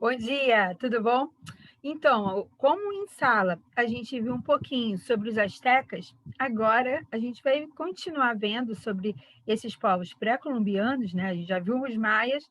Bom dia, tudo bom? Então, como em sala a gente viu um pouquinho sobre os astecas, agora a gente vai continuar vendo sobre esses povos pré-colombianos, né? A gente já viu os maias,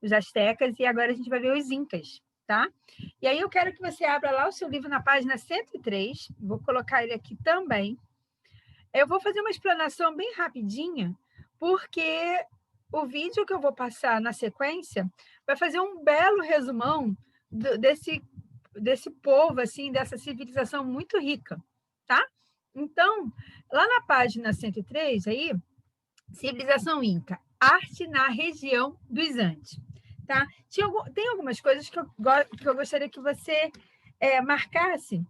os astecas e agora a gente vai ver os incas, tá? E aí eu quero que você abra lá o seu livro na página 103, vou colocar ele aqui também. Eu vou fazer uma explanação bem rapidinha, porque o vídeo que eu vou passar na sequência vai fazer um belo resumão desse povo, assim, dessa civilização muito rica, tá? Então, lá na página 103, aí, civilização Inca, arte na região dos Andes, tá? Tem algumas coisas que eu gostaria que você marcasse,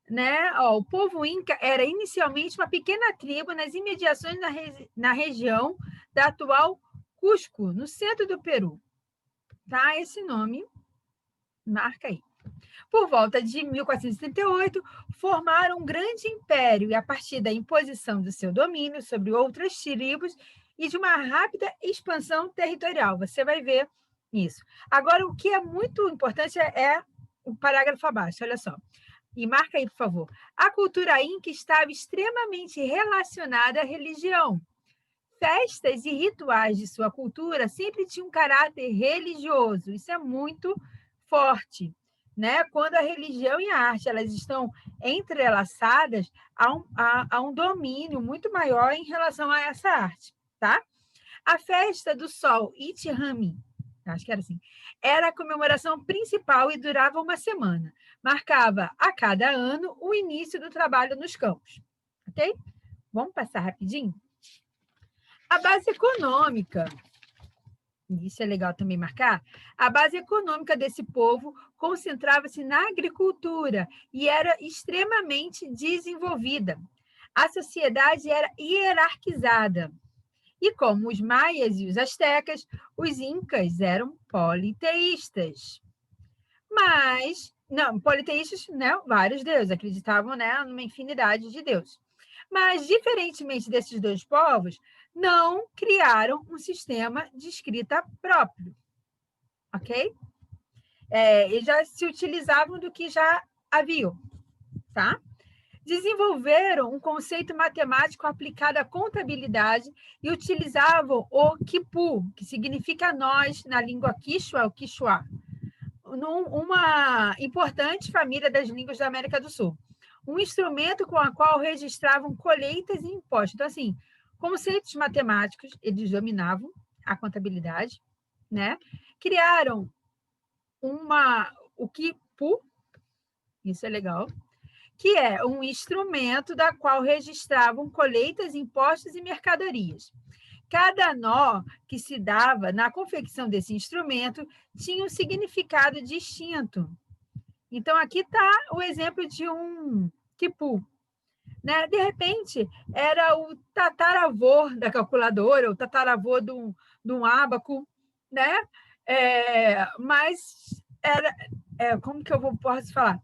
né? Ó, o povo Inca era inicialmente uma pequena tribo nas imediações na região da atual Cusco, no centro do Peru. Tá? Esse nome, marca aí. Por volta de 1438, formaram um grande império e, a partir da imposição do seu domínio sobre outras tribos e de uma rápida expansão territorial. Você vai ver isso. Agora, o que é muito importante é o parágrafo abaixo, olha só. E marca aí, por favor. A cultura inca estava extremamente relacionada à religião. Festas e rituais de sua cultura sempre tinham um caráter religioso. Isso é muito forte, né? Quando a religião e a arte elas estão entrelaçadas, há um domínio muito maior em relação a essa arte, tá? A festa do sol, Itirami, acho que era assim, era a comemoração principal e durava uma semana. Marcava a cada ano o início do trabalho nos campos. Ok? Vamos passar rapidinho? A base econômica, isso é legal também marcar, a base econômica desse povo concentrava-se na agricultura e era extremamente desenvolvida. A sociedade era hierarquizada. E como os maias e os astecas, os incas eram politeístas. Mas, não, politeístas, né, vários deuses, acreditavam, né, numa infinidade de deuses. Mas, diferentemente desses dois povos, não criaram um sistema de escrita próprio, ok? Eles já se utilizavam do que já haviam, tá? Desenvolveram um conceito matemático aplicado à contabilidade e utilizavam o quipu, que significa nós na língua quichua, o quichua, uma importante família das línguas da América do Sul. Um instrumento com o qual registravam colheitas e impostos. Então, assim, conceitos matemáticos, eles dominavam a contabilidade, né? Criaram o quipu, isso é legal, que é um instrumento da qual registravam colheitas, impostos e mercadorias. Cada nó que se dava na confecção desse instrumento tinha um significado distinto. Então, aqui está o exemplo de um quipu. Né? De repente, era o tataravô da calculadora, o tataravô de um ábaco, né? Mas era... como que posso falar?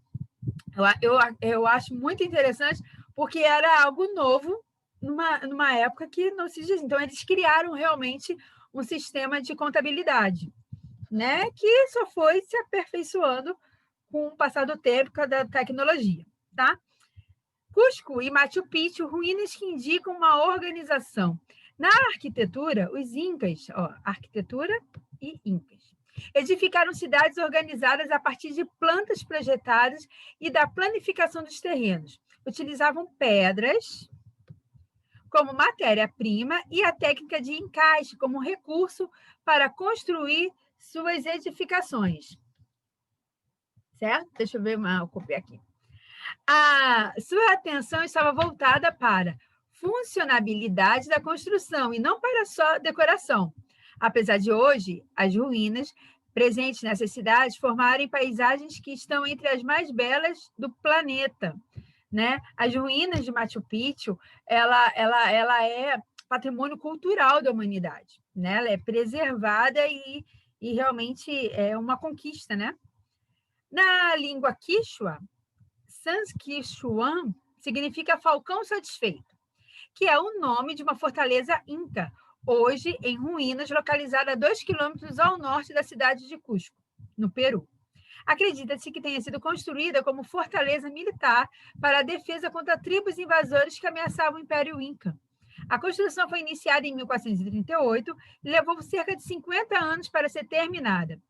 Eu acho muito interessante, porque era algo novo numa época que não se diz. Então, eles criaram realmente um sistema de contabilidade, né? Que só foi se aperfeiçoando com o passar do tempo, com a tecnologia, tá? Cusco e Machu Picchu, ruínas que indicam uma organização. Na arquitetura, os incas, ó, arquitetura e incas, edificaram cidades organizadas a partir de plantas projetadas e da planificação dos terrenos. Utilizavam pedras como matéria-prima e a técnica de encaixe como recurso para construir suas edificações. Certo? Deixa eu ver, eu copiei aqui. A sua atenção estava voltada para funcionabilidade da construção e não para só decoração. Apesar de hoje, as ruínas presentes nessas cidades formarem paisagens que estão entre as mais belas do planeta, né? As ruínas de Machu Picchu, ela é patrimônio cultural da humanidade, né? Ela é preservada e realmente é uma conquista, né? Na língua quichua, Sansquichuan significa falcão satisfeito, que é o nome de uma fortaleza inca, hoje em ruínas, localizada a 2 quilômetros ao norte da cidade de Cusco, no Peru. Acredita-se que tenha sido construída como fortaleza militar para a defesa contra tribos invasores que ameaçavam o Império Inca. A construção foi iniciada em 1438 e levou cerca de 50 anos para ser terminada.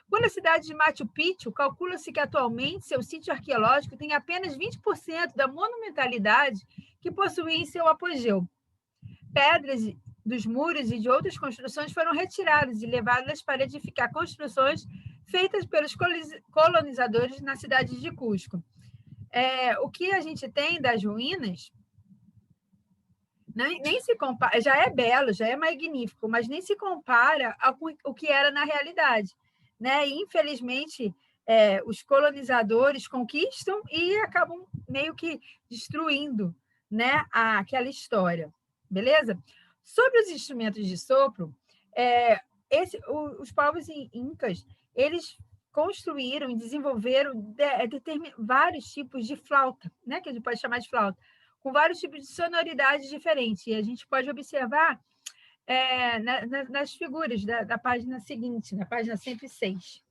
Quando a cidade de Machu Picchu, calcula-se que atualmente seu sítio arqueológico tem apenas 20% da monumentalidade que possuía em seu apogeu. Pedras dos muros e de outras construções foram retiradas e levadas para edificar construções feitas pelos colonizadores na cidade de Cusco. O que a gente tem das ruínas nem se compara, já é belo, já é magnífico, mas nem se compara ao que era na realidade, né? E, infelizmente, os colonizadores conquistam e acabam meio que destruindo, né, aquela história, beleza? Sobre os instrumentos de sopro, os povos incas, eles construíram e desenvolveram vários tipos de flauta, né, que a gente pode chamar de flauta, com vários tipos de sonoridades diferentes. E a gente pode observar nas figuras da página seguinte, na página 106.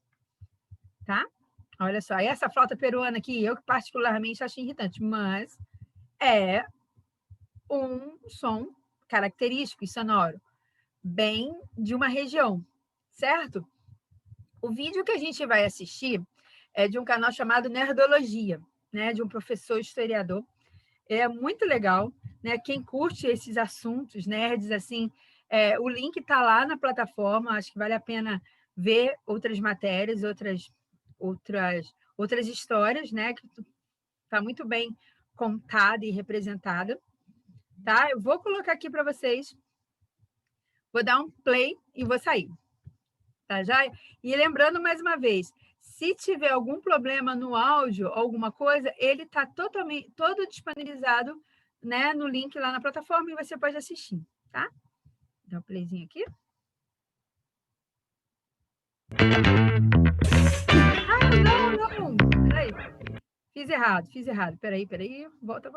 Tá? Olha só, essa flauta peruana aqui, eu particularmente acho irritante, mas é um som característico e sonoro, bem de uma região, certo? O vídeo que a gente vai assistir é de um canal chamado Nerdologia, né, de um professor historiador. É muito legal, né? Quem curte esses assuntos nerds, assim, o link está lá na plataforma, acho que vale a pena ver outras matérias, outras histórias, né? Que está muito bem contada e representada, tá? Eu vou colocar aqui para vocês, vou dar um play e vou sair, tá já? E lembrando mais uma vez, se tiver algum problema no áudio, alguma coisa, ele está todo disponibilizado, né, no link lá na plataforma e você pode assistir, tá? Dá um playzinho aqui. Não. Peraí. Fiz errado. Peraí. Volta.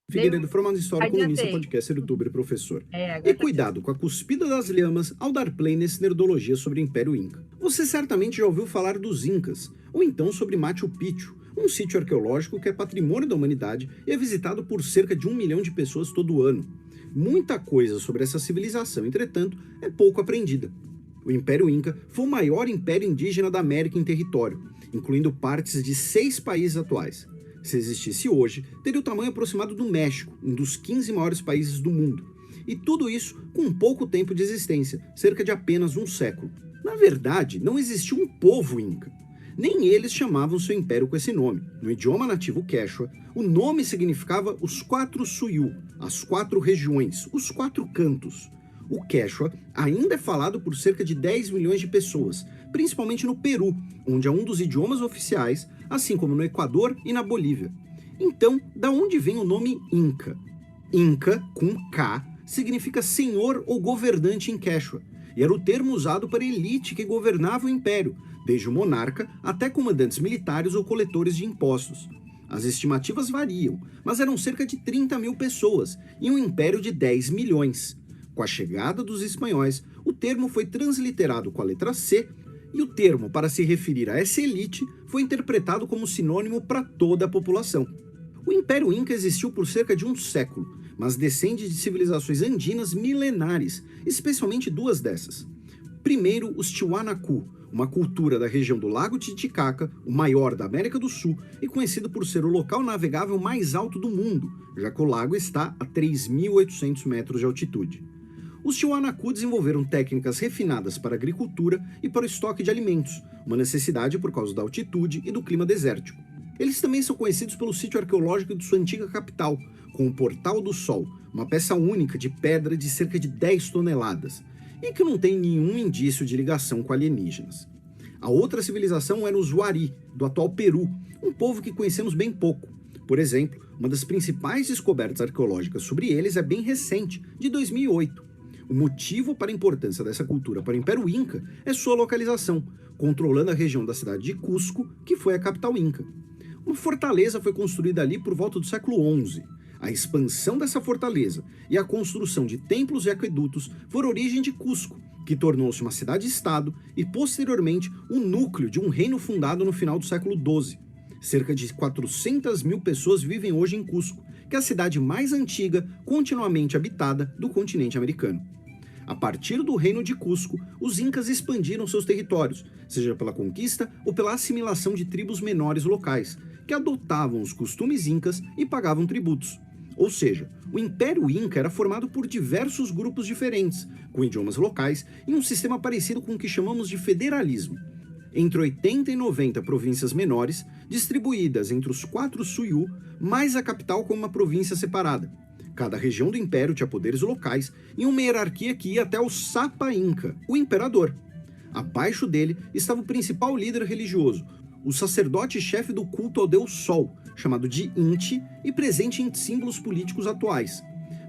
Figueiredo, formado em História, colunista, podcaster, youtuber e professor. E cuidado com a cuspida das lhamas ao dar play nesse Nerdologia sobre o Império Inca. Você certamente já ouviu falar dos Incas, ou então sobre Machu Picchu, um sítio arqueológico que é patrimônio da humanidade e é visitado por cerca de 1 milhão de pessoas todo ano. Muita coisa sobre essa civilização, entretanto, é pouco aprendida. O Império Inca foi o maior império indígena da América em território, incluindo partes de 6 países atuais. Se existisse hoje, teria o tamanho aproximado do México, um dos 15 maiores países do mundo. E tudo isso com pouco tempo de existência, cerca de apenas um século. Na verdade, não existiu um povo Inca. Nem eles chamavam seu império com esse nome. No idioma nativo Quechua, o nome significava os 4 Suyu, as 4 regiões, os 4 cantos. O Quechua ainda é falado por cerca de 10 milhões de pessoas, principalmente no Peru, onde é um dos idiomas oficiais, assim como no Equador e na Bolívia. Então, da onde vem o nome Inca? Inca, com K, significa senhor ou governante em Quechua, e era o termo usado para a elite que governava o império, desde o monarca até comandantes militares ou coletores de impostos. As estimativas variam, mas eram cerca de 30 mil pessoas, em um império de 10 milhões. Com a chegada dos espanhóis, o termo foi transliterado com a letra C, e o termo para se referir a essa elite foi interpretado como sinônimo para toda a população. O Império Inca existiu por cerca de um século, mas descende de civilizações andinas milenares, especialmente 2 dessas. Primeiro, os Tiwanaku, uma cultura da região do Lago Titicaca, o maior da América do Sul e conhecido por ser o local navegável mais alto do mundo, já que o lago está a 3.800 metros de altitude. Os Tiwanaku desenvolveram técnicas refinadas para a agricultura e para o estoque de alimentos, uma necessidade por causa da altitude e do clima desértico. Eles também são conhecidos pelo sítio arqueológico de sua antiga capital, com o Portal do Sol, uma peça única de pedra de cerca de 10 toneladas, e que não tem nenhum indício de ligação com alienígenas. A outra civilização era os Wari, do atual Peru, um povo que conhecemos bem pouco. Por exemplo, uma das principais descobertas arqueológicas sobre eles é bem recente, de 2008. O motivo para a importância dessa cultura para o Império Inca é sua localização, controlando a região da cidade de Cusco, que foi a capital Inca. Uma fortaleza foi construída ali por volta do século XI. A expansão dessa fortaleza e a construção de templos e aquedutos foram a origem de Cusco, que tornou-se uma cidade-estado e, posteriormente, o núcleo de um reino fundado no final do século XII. Cerca de 400 mil pessoas vivem hoje em Cusco, que é a cidade mais antiga continuamente habitada do continente americano. A partir do reino de Cusco, os incas expandiram seus territórios, seja pela conquista ou pela assimilação de tribos menores locais, que adotavam os costumes incas e pagavam tributos. Ou seja, o Império Inca era formado por diversos grupos diferentes, com idiomas locais e um sistema parecido com o que chamamos de federalismo. Entre 80 e 90 províncias menores, distribuídas entre os 4 Suyu, mais a capital como uma província separada. Cada região do império tinha poderes locais e uma hierarquia que ia até o Sapa Inca, o imperador. Abaixo dele estava o principal líder religioso, o sacerdote-chefe do culto ao deus Sol, chamado de Inti e presente em símbolos políticos atuais.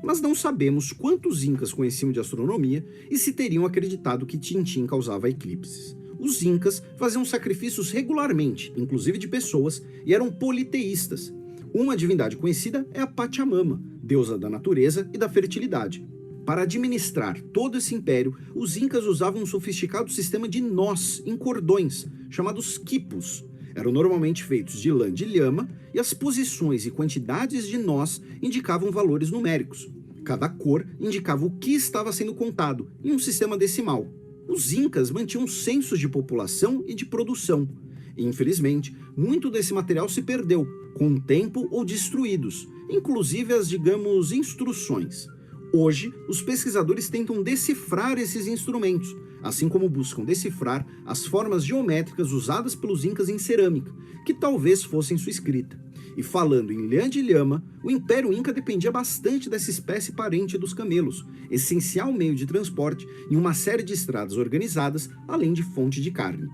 Mas não sabemos quantos incas conheciam de astronomia e se teriam acreditado que Tintim causava eclipses. Os incas faziam sacrifícios regularmente, inclusive de pessoas, e eram politeístas. Uma divindade conhecida é a Pachamama, deusa da natureza e da fertilidade. Para administrar todo esse império, os incas usavam um sofisticado sistema de nós em cordões, chamados quipos. Eram normalmente feitos de lã de lhama e as posições e quantidades de nós indicavam valores numéricos. Cada cor indicava o que estava sendo contado, em um sistema decimal. Os incas mantinham censos de população e de produção. E, infelizmente, muito desse material se perdeu, com o tempo ou destruídos, inclusive as, digamos, instruções. Hoje, os pesquisadores tentam decifrar esses instrumentos, assim como buscam decifrar as formas geométricas usadas pelos incas em cerâmica, que talvez fossem sua escrita. E falando em lã de lhama, o Império Inca dependia bastante dessa espécie parente dos camelos, essencial meio de transporte em uma série de estradas organizadas, além de fonte de carne.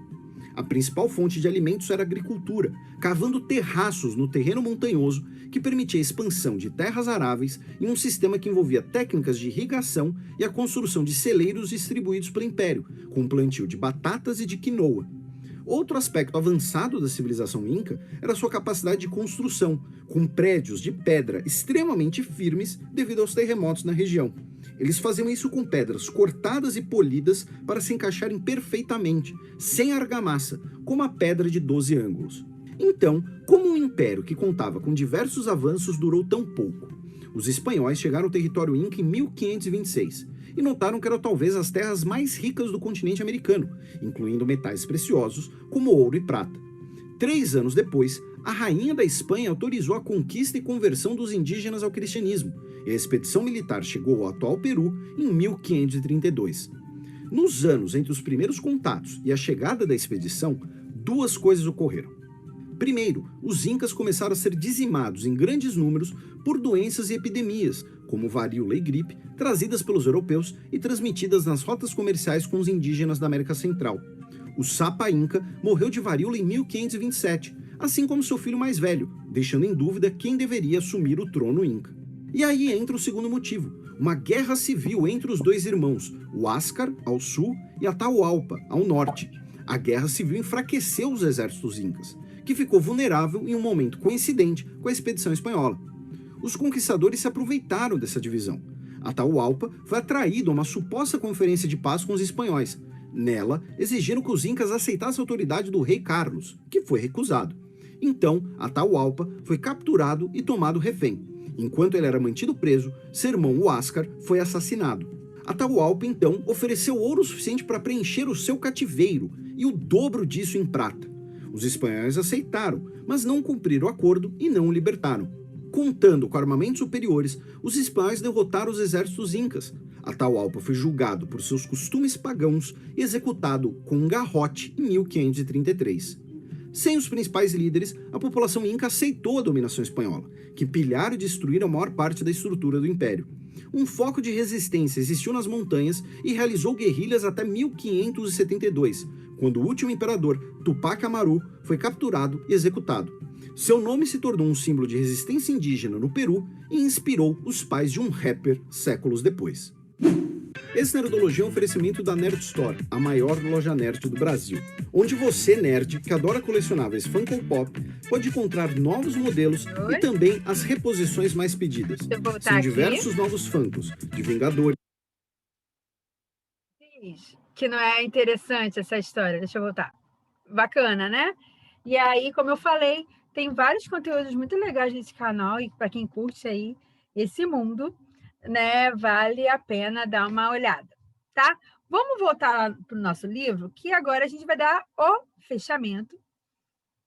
A principal fonte de alimentos era a agricultura, cavando terraços no terreno montanhoso que permitia a expansão de terras aráveis em um sistema que envolvia técnicas de irrigação e a construção de celeiros distribuídos pelo Império, com plantio de batatas e de quinoa. Outro aspecto avançado da civilização inca era sua capacidade de construção, com prédios de pedra extremamente firmes devido aos terremotos na região. Eles faziam isso com pedras cortadas e polidas para se encaixarem perfeitamente, sem argamassa, como a pedra de 12 ângulos. Então, como um império que contava com diversos avanços durou tão pouco? Os espanhóis chegaram ao território inca em 1526 e notaram que eram talvez as terras mais ricas do continente americano, incluindo metais preciosos como ouro e prata. 3 anos depois, a rainha da Espanha autorizou a conquista e conversão dos indígenas ao cristianismo, e a expedição militar chegou ao atual Peru em 1532. Nos anos entre os primeiros contatos e a chegada da expedição, 2 coisas ocorreram. Primeiro, os incas começaram a ser dizimados em grandes números por doenças e epidemias, como varíola e gripe, trazidas pelos europeus e transmitidas nas rotas comerciais com os indígenas da América Central. O Sapa Inca morreu de varíola em 1527, assim como seu filho mais velho, deixando em dúvida quem deveria assumir o trono inca. E aí entra o segundo motivo, uma guerra civil entre os 2 irmãos, o Huáscar, ao sul, e Atahualpa, ao norte. A guerra civil enfraqueceu os exércitos incas, que ficou vulnerável em um momento coincidente com a expedição espanhola. Os conquistadores se aproveitaram dessa divisão. Atahualpa foi atraído a uma suposta conferência de paz com os espanhóis. Nela, exigiram que os incas aceitassem a autoridade do rei Carlos, que foi recusado. Então, Atahualpa foi capturado e tomado refém. Enquanto ele era mantido preso, seu irmão Huáscar foi assassinado. Atahualpa, então, ofereceu ouro suficiente para preencher o seu cativeiro, e o dobro disso em prata. Os espanhóis aceitaram, mas não cumpriram o acordo e não o libertaram. Contando com armamentos superiores, os espanhóis derrotaram os exércitos incas. Atahualpa foi julgado por seus costumes pagãos e executado com um garrote em 1533. Sem os principais líderes, a população inca aceitou a dominação espanhola, que pilharam e destruíram a maior parte da estrutura do império. Um foco de resistência existiu nas montanhas e realizou guerrilhas até 1572, quando o último imperador, Tupac Amaru, foi capturado e executado. Seu nome se tornou um símbolo de resistência indígena no Peru e inspirou os pais de um rapper séculos depois. Esse Nerdologia é um oferecimento da Nerd Store, a maior loja nerd do Brasil, onde você, nerd, que adora colecionáveis Funko Pop, pode encontrar novos modelos e também as reposições mais pedidas. São diversos novos Funkos, de Vingadores. vocês que não é interessante essa história? Deixa eu voltar. Bacana, né? E aí, como eu falei, tem vários conteúdos muito legais nesse canal e para quem curte aí esse mundo, né, vale a pena dar uma olhada, tá? Vamos voltar para o nosso livro, que agora a gente vai dar o fechamento,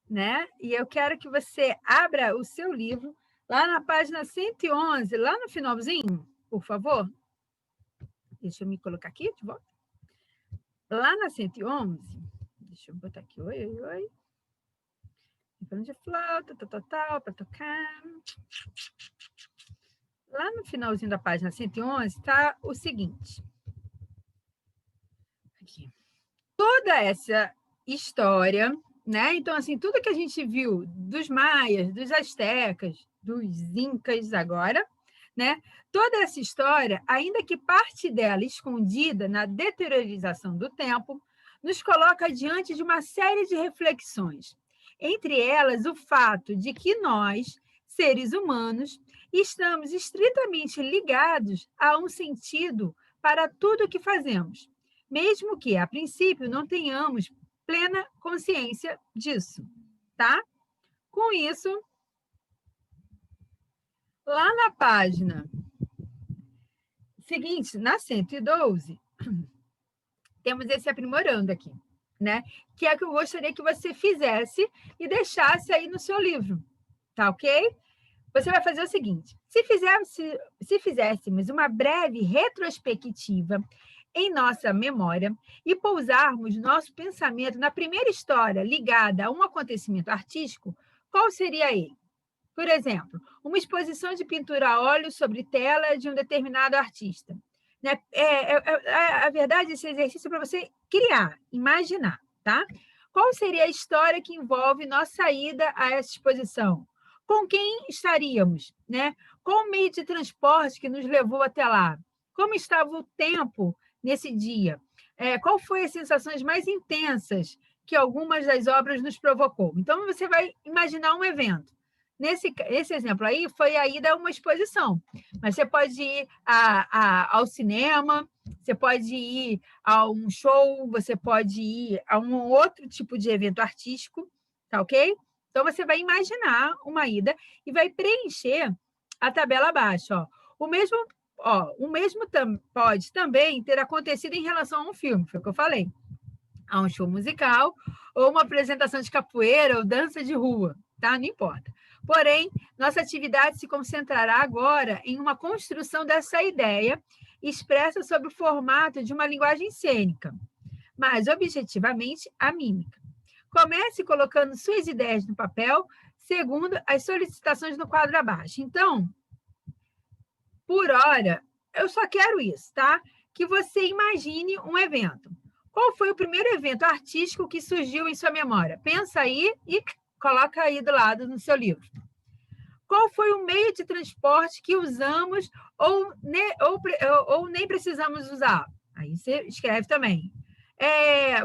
né? E eu quero que você abra o seu livro lá na página 111, lá no finalzinho, por favor. Deixa eu me colocar aqui de volta. Lá na 111, deixa eu botar aqui, oi. Pano de flauta, tal, para tocar. Lá no finalzinho da página 111 está o seguinte. Aqui. Toda essa história, né? Então, assim, tudo que a gente viu dos maias, dos astecas, dos incas agora, né? Toda essa história, ainda que parte dela escondida na deteriorização do tempo, nos coloca diante de uma série de reflexões. Entre elas, o fato de que nós, seres humanos, estamos estritamente ligados a um sentido para tudo o que fazemos, mesmo que, a princípio, não tenhamos plena consciência disso, tá? Com isso, lá na página seguinte, na 112, temos esse aprimorando aqui, né? Que é o que eu gostaria que você fizesse e deixasse aí no seu livro, tá ok? Você vai fazer o seguinte, se fizéssemos uma breve retrospectiva em nossa memória e pousarmos nosso pensamento na primeira história ligada a um acontecimento artístico, qual seria ele? Por exemplo, uma exposição de pintura a óleo sobre tela de um determinado artista. Né? A verdade, esse exercício é para você criar, imaginar, tá? Qual seria a história que envolve nossa ida a essa exposição? Com quem estaríamos? Né? Qual o meio de transporte que nos levou até lá? Como estava o tempo nesse dia? Qual foi as sensações mais intensas que algumas das obras nos provocou? Então, você vai imaginar um evento. Esse exemplo aí foi a ida a uma exposição, mas você pode ir ao cinema, você pode ir a um show, você pode ir a um outro tipo de evento artístico, tá ok? Então, você vai imaginar uma ida e vai preencher a tabela abaixo. Ó. O mesmo pode também ter acontecido em relação a um filme, foi o que eu falei. A um show musical, ou uma apresentação de capoeira ou dança de rua, tá? Não importa. Porém, nossa atividade se concentrará agora em uma construção dessa ideia expressa sob o formato de uma linguagem cênica, mas, objetivamente, a mímica. Comece colocando suas ideias no papel, segundo as solicitações no quadro abaixo. Então, por hora, eu só quero isso, tá? Que você imagine um evento. Qual foi o primeiro evento artístico que surgiu em sua memória? Pensa aí e coloca aí do lado no seu livro. Qual foi o meio de transporte que usamos ou nem precisamos usar? Aí você escreve também.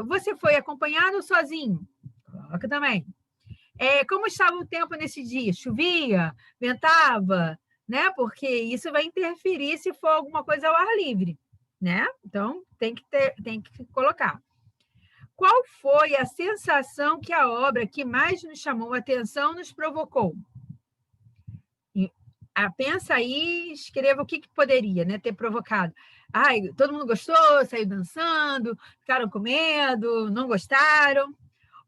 Você foi acompanhado ou sozinho? Coloca também. Como estava o tempo nesse dia? Chovia? Ventava? Né? Porque isso vai interferir se for alguma coisa ao ar livre. Né? Então, tem que colocar. Qual foi a sensação que a obra que mais nos chamou a atenção nos provocou? Pensa aí, escreva o que poderia, né, ter provocado. Todo mundo gostou, saiu dançando, ficaram com medo, não gostaram.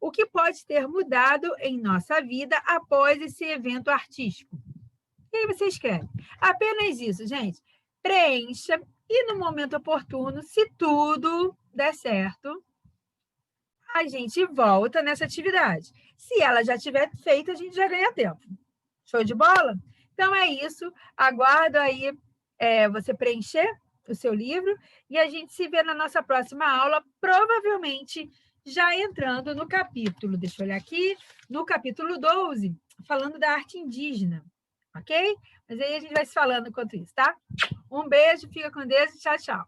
O que pode ter mudado em nossa vida após esse evento artístico? E aí você escreve. Apenas isso, gente. Preencha e, no momento oportuno, se tudo der certo, a gente volta nessa atividade. Se ela já tiver feita, a gente já ganha tempo. Show de bola? Então, é isso. Aguardo aí você preencher o seu livro e a gente se vê na nossa próxima aula, provavelmente já entrando no capítulo, deixa eu olhar aqui, no capítulo 12, falando da arte indígena, ok? Mas aí a gente vai se falando enquanto isso, tá? Um beijo, fica com Deus e tchau, tchau.